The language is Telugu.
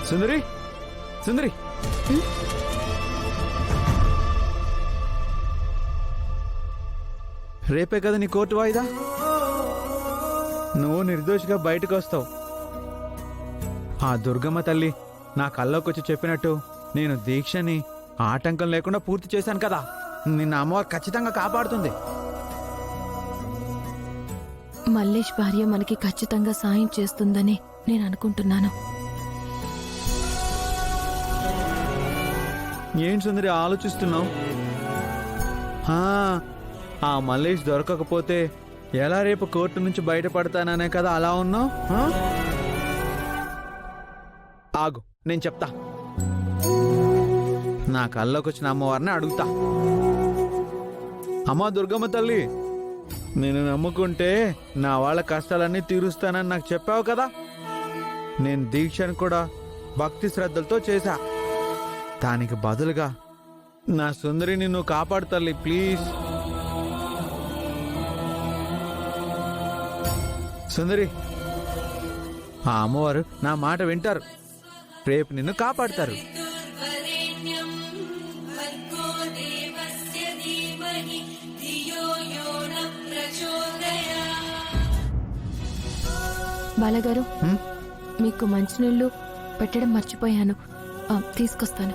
సుందరి, సుందరి, రేపే కదా నీ కోర్టు వాయిదా. నువ్వు నిర్దోషిగా బయటకు వస్తావు. ఆ దుర్గమ్మ తల్లి నా కల్లోకి వచ్చి చెప్పినట్టు నేను దీక్షని ఆటంకం లేకుండా పూర్తి చేశాను కదా. నిన్న అమ్మవారు ఖచ్చితంగా కాపాడుతుంది. మల్లేష్ భార్య మనకి ఖచ్చితంగా సాయం చేస్తుందని నేను అనుకుంటున్నాను. ఏంటి సుందరి ఆలోచిస్తున్నావు? ఆ మల్లేష్ దొరకకపోతే ఎలా రేపు కోర్టు నుంచి బయటపడతాననే కదా అలా ఉన్నావు. ఆగు, నేను చెప్తా. నా కల్లోకి వచ్చిన అమ్మవారిని అడుగుతా. అమ్మా దుర్గమ్మ తల్లి, నేను నమ్ముకుంటే నా వాళ్ళ కష్టాలన్నీ తీరుస్తానని నాకు చెప్పావు కదా. నేను దీక్షను కూడా భక్తి శ్రద్ధలతో చేశా. దానికి బదులుగా నా సుందరిని నువ్వు కాపాడు తల్లి, ప్లీజ్. సుందరి, ఆ అమ్మవారు నా మాట వింటారు. రేపు నిన్ను కాపాడుతారు. బాలగారు, మీకు మంచినీళ్ళు పెట్టడం మర్చిపోయాను, తీసుకొస్తాను.